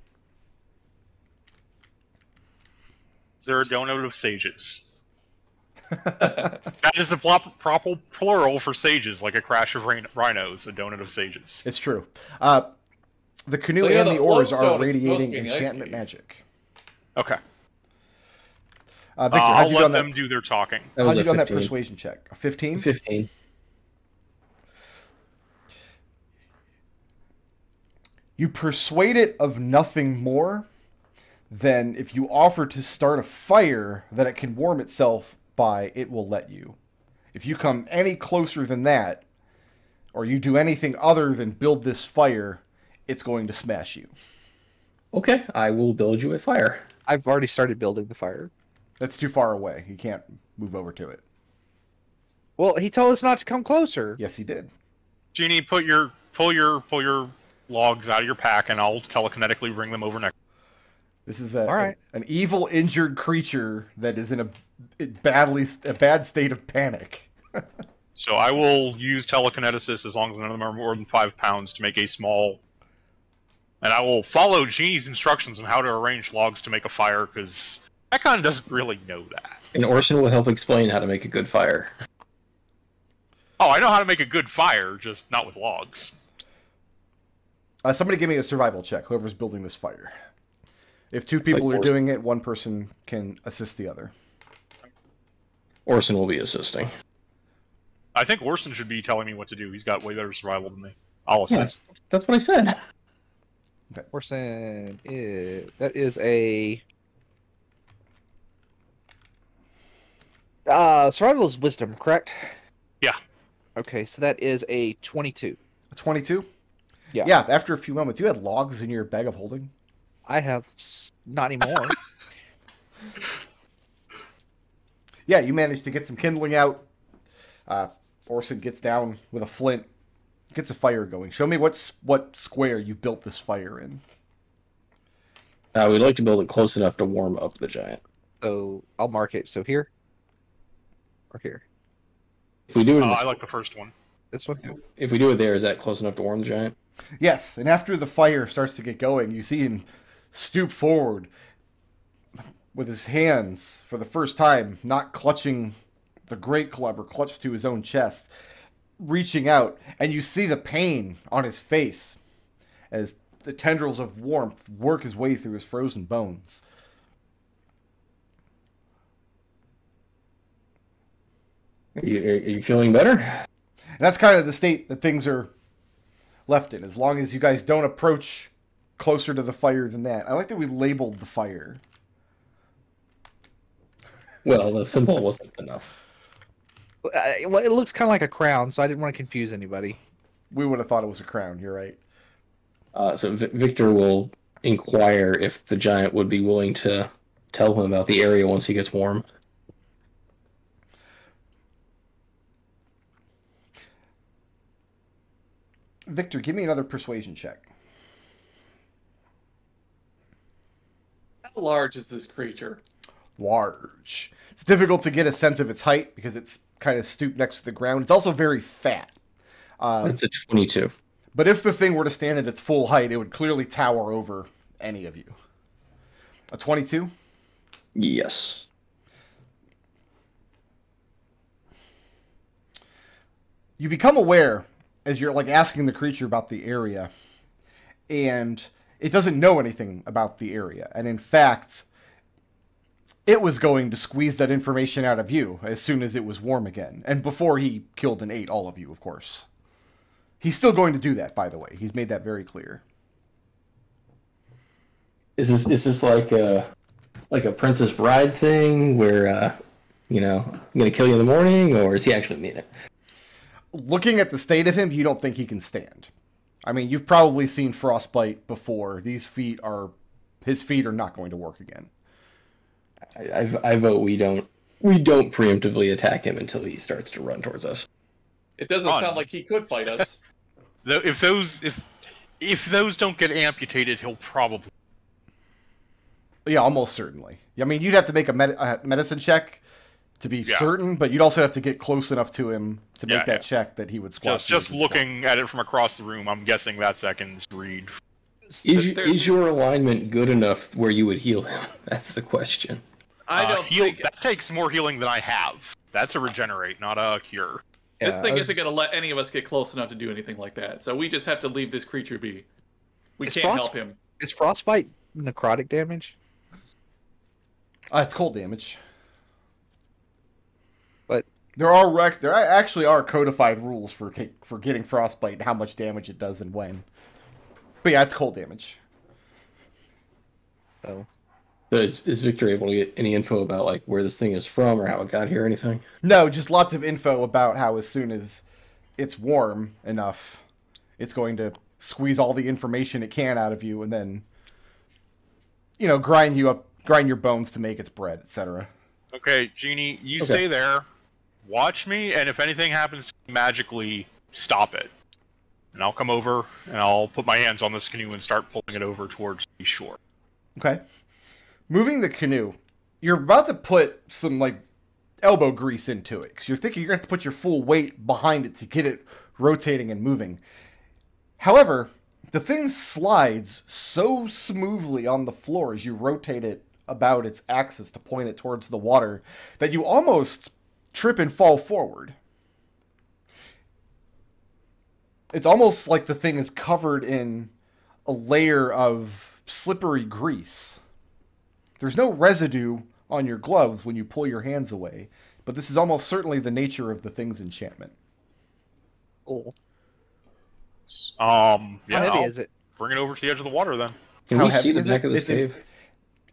Is there a donut of sages? That is the proper plural for sages, like a crash of rhinos, a donut of sages. It's true. The canoe So, yeah, and the the oars floatstone are is supposed to radiating be an ice enchantment cave. magic. Okay. Victor, how'd I'll you let do them do their talking. That How'd was you a do on that 15. persuasion check? A 15? 15. You persuade it of nothing more than if you offer to start a fire that it can warm itself by, it will let you. If you come any closer than that, or you do anything other than build this fire, it's going to smash you. Okay, I will build you a fire. I've already started building the fire. That's too far away. You can't move over to it. Well, he told us not to come closer. Yes, he did. Genie, pull your logs out of your pack, and I'll telekinetically bring them over next. This is All right. an evil, injured creature that is in a bad state of panic. So I will use telekinesis as long as none of them are more than 5 pounds to make a small. And I will follow Genie's instructions on how to arrange logs to make a fire, because Ekon doesn't really know that. And Orson will help explain how to make a good fire. Oh, I know how to make a good fire, just not with logs. Somebody give me a survival check, whoever's building this fire. If 2 people are doing it, 1 person can assist the other. Orson will be assisting. I think Orson should be telling me what to do. He's got way better survival than me. I'll assist. That's what I said. Orson is that is a survival is wisdom, correct? Yeah. Okay, so that is a 22. A 22? Yeah. Yeah, after a few moments. You had logs in your bag of holding? I have not anymore. Yeah, you managed to get some kindling out. Orson gets down with a flint, gets a fire going. Show me what square you built this fire in. We'd like to build it close enough to warm up the giant. So I'll mark it. So here or here. If we do it, I like the first one. This one. if we do it there, is that close enough to warm the giant? Yes, and after the fire starts to get going, you see him stoop forward with his hands for the first time, not clutching the great club or clutched to his own chest, reaching out, and you see the pain on his face as the tendrils of warmth work his way through his frozen bones. Are you feeling better? And that's kind of the state that things are left in, as long as you guys don't approach closer to the fire than that. I like that we labeled the fire. Well, the symbol wasn't enough. Well, it looks kind of like a crown, so I didn't want to confuse anybody. We would have thought it was a crown, you're right. So Victor will inquire if the giant would be willing to tell him about the area once he gets warm. Victor, give me another persuasion check. How large is this creature? Large. It's difficult to get a sense of its height because it's kind of stooped next to the ground. It's also very fat. That's a 22. But if the thing were to stand at its full height, it would clearly tower over any of you. A 22? Yes. You become aware as you're like asking the creature about the area, and it doesn't know anything about the area. And in fact, it was going to squeeze that information out of you as soon as it was warm again. And before he killed and ate all of you, of course. He's still going to do that, by the way. He's made that very clear. Is this like a Princess Bride thing where I'm gonna kill you in the morning, or is he actually mean it? Looking at the state of him, you don't think he can stand. I mean, you've probably seen frostbite before. His feet are not going to work again. I vote we don't preemptively attack him until he starts to run towards us. It doesn't sound like he could fight us. If those don't get amputated, he'll probably. Yeah, almost certainly. I mean, you'd have to make a medicine check to be certain, but you'd also have to get close enough to him to make that check that he would squat. Just looking at it from across the room, I'm guessing that's Ekon's read. Is your alignment good enough where you would heal him? That's the question. I don't think that takes more healing than I have. That's a regenerate, not a cure. This thing isn't going to let any of us get close enough to do anything like that. So we just have to leave this creature be. We can't help him. Is frostbite necrotic damage? It's cold damage. But there actually are codified rules for getting frostbite and how much damage it does and when. But yeah, it's cold damage. So is Victor able to get any info about like where this thing is from or how it got here or anything? No, just lots of info about how as soon as it's warm enough, it's going to squeeze all the information it can out of you and then, grind your bones to make its bread, etc. Okay, Genie, you stay there. Watch me, and if anything happens to me magically, stop it. And I'll come over, and I'll put my hands on this canoe and start pulling it over towards the shore. Okay. Moving the canoe, you're about to put some, elbow grease into it, because you're thinking you're going to have to put your full weight behind it to get it rotating and moving. However, the thing slides so smoothly on the floor as you rotate it about its axis to point it towards the water that you almost trip and fall forward. It's almost like the thing is covered in a layer of slippery grease. There's no residue on your gloves when you pull your hands away, but this is almost certainly the nature of the thing's enchantment. cool. How heavy is it? Bring it over to the edge of the water then. Can How we see heavy the is back it? of this It's in- cave?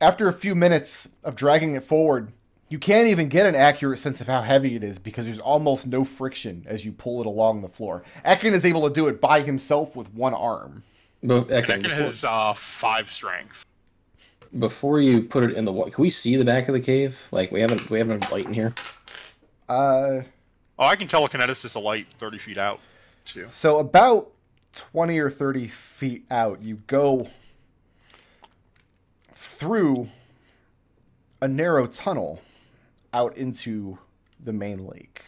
After a few minutes of dragging it forward, you can't even get an accurate sense of how heavy it is because there's almost no friction as you pull it along the floor. Ekon is able to do it by himself with one arm. But Ekon has 5 strength. before you put it in the water, can we see the back of the cave? Like we haven't a light in here. Oh, I can telekinesis a light 30 feet out, too. So about 20 or 30 feet out, you go through a narrow tunnel out into the main lake.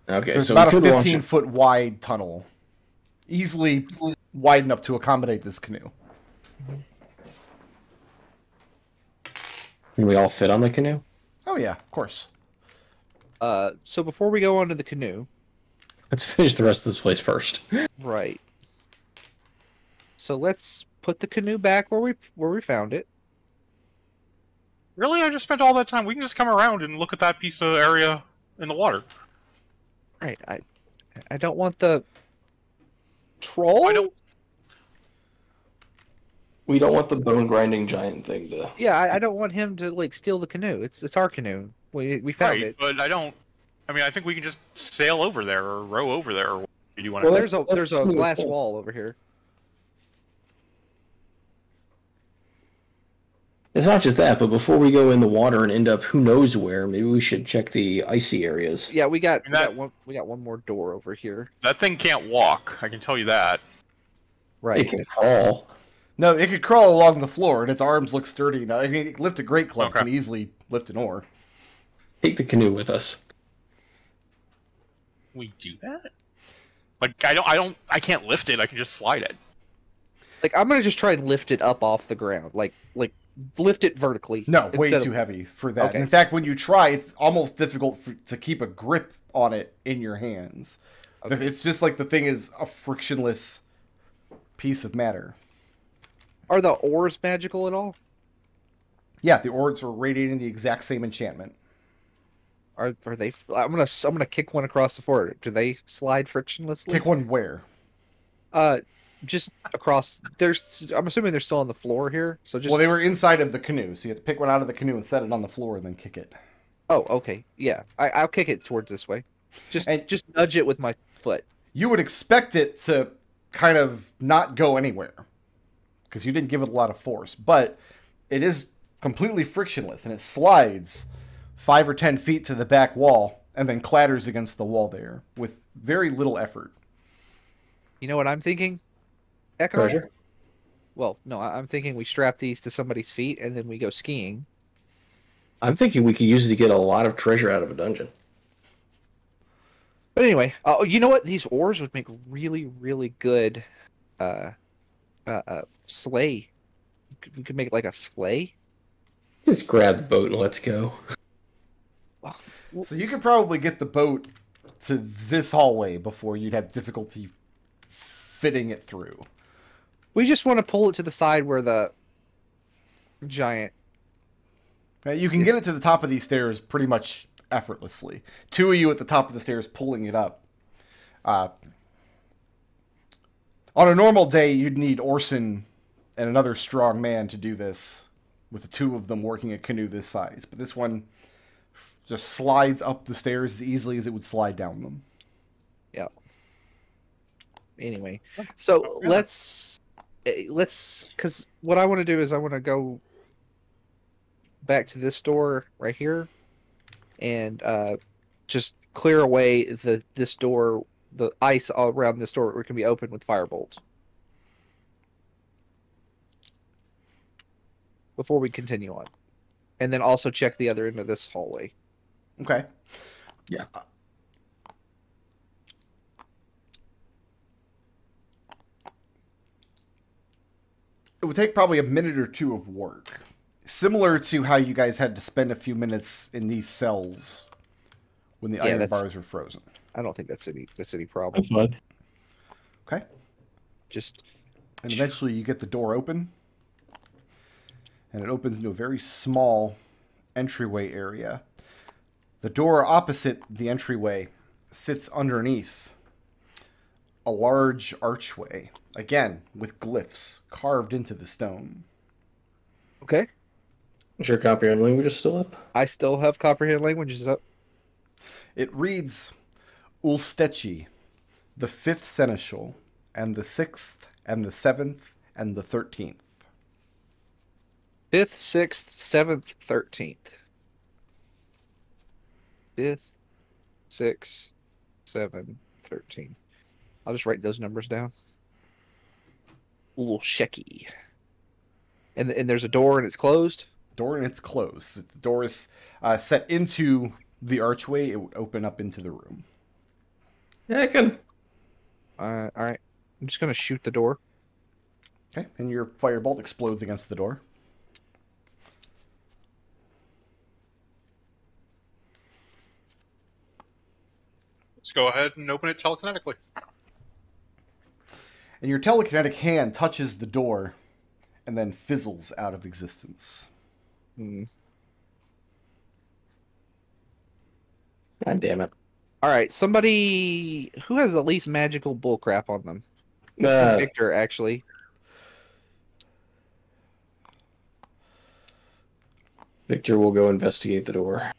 Okay, There's so about we a could launch 15-foot wide tunnel, easily wide enough to accommodate this canoe. Can we all fit on the canoe? Oh yeah, of course. So before we go onto the canoe, Let's finish the rest of this place first. right? So let's put the canoe back where we found it. Really? I just spent all that time. We can just come around and look at that piece of area in the water. Right. I don't want the troll. We don't want the bone grinding giant thing to. Yeah, I don't want him to like steal the canoe. It's our canoe. We found Right, it. but I think we can just sail over there or row over there. Or what do you want Well, to There's a Let's move glass forward. wall over here. It's not just that, but before we go in the water and end up who knows where, maybe we should check the icy areas. Yeah, we got that- we got one more door over here. That thing can't walk. I can tell you that. Right. It can crawl. No, it could crawl along the floor, and its arms look sturdy. Now, I mean, lift a great club Okay. can easily lift an oar. Take the canoe with us. We do that? Like I can't lift it. I can just slide it. Like I'm gonna just try and lift it up off the ground. Like lift it vertically. No, way instead too of- heavy for that. Okay. And in fact, when you try, it's almost difficult to keep a grip on it in your hands. Okay. It's just like the thing is a frictionless piece of matter. Are the oars magical at all? Yeah, the oars are radiating the exact same enchantment. are they? I'm gonna kick one across the floor. Do they slide frictionlessly? Kick one where? Just across. I'm assuming they're still on the floor here. So just. Well, they were inside of the canoe, so you have to pick one out of the canoe and set it on the floor and then kick it. Oh, okay. Yeah, I'll kick it towards this way. Just nudge it with my foot. You would expect it to kind of not go anywhere because you didn't give it a lot of force, but it is completely frictionless and it slides 5 or 10 feet to the back wall and then clatters against the wall there with very little effort. You know what I'm thinking? Ekon? Treasure? Well, no, I'm thinking we strap these to somebody's feet and then we go skiing. I'm thinking we could use it to get a lot of treasure out of a dungeon. But anyway, you know what? These oars would make really, really good sleigh. We could make like a sleigh. Just grab the boat and let's go. Well, So you could probably get the boat to this hallway before you'd have difficulty fitting it through. we just want to pull it to the side where the giant. You can get it to the top of these stairs pretty much effortlessly. 2 of you at the top of the stairs pulling it up. On a normal day, you'd need Orson and another strong man to do this, with the 2 of them working a canoe this size. But this one just slides up the stairs as easily as it would slide down them. Yeah. Anyway, so let's, because what I want to do is I want to go back to this door right here, and just clear away this door, the ice all around this door where it can be opened with firebolt. Before we continue on. And then also check the other end of this hallway. Okay. Yeah. It would take probably a minute or 2 of work. Similar to how you guys had to spend a few minutes in these cells when the iron bars were frozen. I don't think that's any problem. That's fun. Okay. Just And eventually you get the door open. And it opens into a very small entryway area. The door opposite the entryway sits underneath a large archway. Again, with glyphs carved into the stone. okay. Is your comprehend language is still up? I still have comprehend languages up. It reads, Ulstechi, the 5th seneschal, and the 6th, and the 7th, and the 13th. 5th, 6th, 7th, 13th. 5th, 6th, 7th, 13th. I'll just write those numbers down. Ulstechi. And there's a door and it's closed? Door and it's closed. The door is set into the archway. It would open up into the room. Yeah, I can. All right. I'm just going to shoot the door. Okay, and your firebolt explodes against the door. Let's go ahead and open it telekinetically. And your telekinetic hand touches the door and then fizzles out of existence. Hmm. God damn it. All right. Somebody who has the least magical bullcrap on them. Victor, actually. Victor will go investigate the door.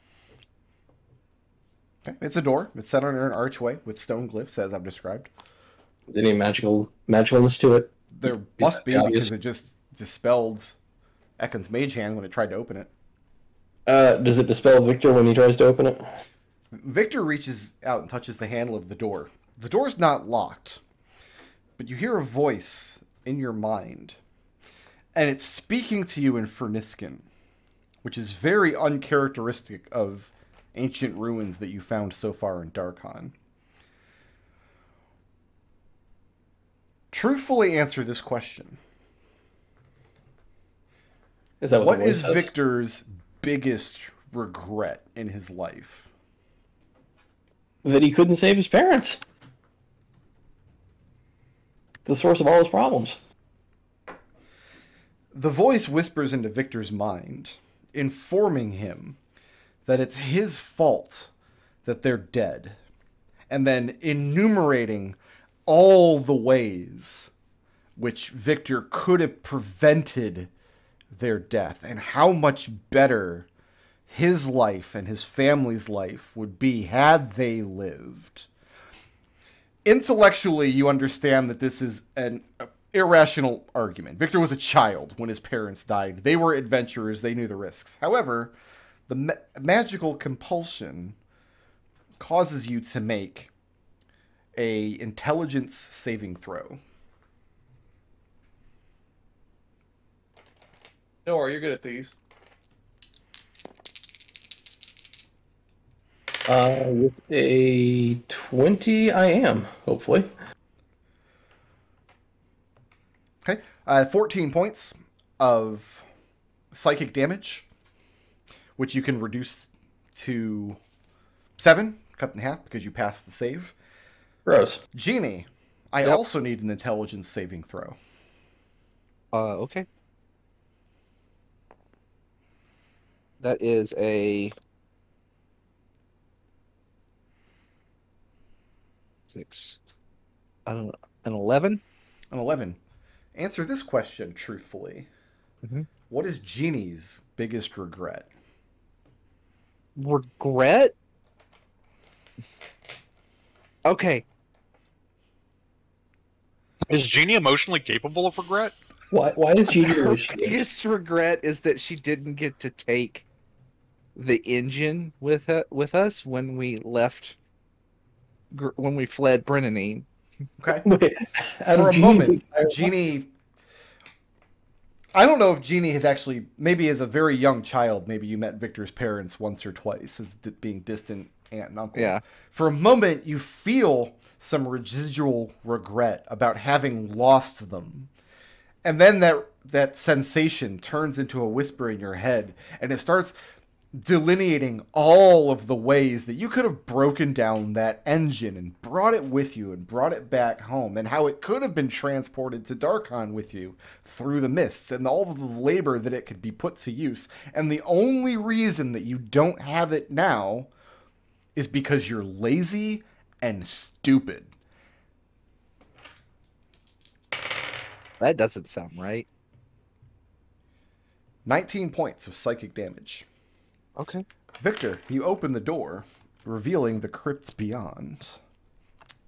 Okay, it's a door. It's set under an archway with stone glyphs, as I've described. Is there any magicalness to it? There must be, because it just dispelled Ekon's mage hand when it tried to open it. Does it dispel Victor when he tries to open it? Victor reaches out and touches the handle of the door. The door's not locked, but you hear a voice in your mind, and it's speaking to you in Ferniscan, which is very uncharacteristic of ancient ruins that you found so far in Darkhan. Truthfully answer this question. Is that What the voice is says? Victor's biggest regret in his life? That he couldn't save his parents. The source of all his problems. The voice whispers into Victor's mind, informing him that it's his fault that they're dead, and then enumerating all the ways which Victor could have prevented their death, and how much better his life and his family's life would be had they lived. Intellectually, you understand that this is an irrational argument. Victor was a child when his parents died. They were adventurers. They knew the risks. However, the magical compulsion causes you to make a intelligence saving throw. Don't worry, you're good at these. With a 20, I am, hopefully. Okay. 14 points of psychic damage, which you can reduce to 7, cut in half because you passed the save. Gross. Genie, I also need an intelligence saving throw. Okay. That is a 6. I don't know. An 11? An 11. Answer this question truthfully. Mm-hmm. What is Genie's biggest regret? Regret? Okay. Is Genie emotionally capable of regret? Why is Genie Her where she is? biggest regret is that she didn't get to take the engine with us when we left, when we fled Brennanine. Okay. Wait, For a moment, Genie... I don't know if Genie has actually... Maybe as a very young child, maybe you met Victor's parents once or twice as being distant aunt and uncle. Yeah. For a moment, you feel some residual regret about having lost them. And then that sensation turns into a whisper in your head, and it starts delineating all of the ways that you could have broken down that engine and brought it with you and brought it back home, and how it could have been transported to Darkon with you through the mists, and all of the labor that it could be put to use. And the only reason that you don't have it now is because you're lazy and stupid. That doesn't sound right. 19 points of psychic damage. Okay. Victor, you open the door, revealing the crypts beyond.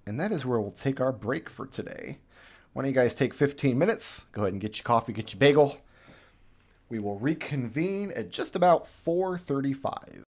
And that is where we'll take our break for today. Why don't you guys take 15 minutes, go ahead and get your coffee, get your bagel. We will reconvene at just about 4:35.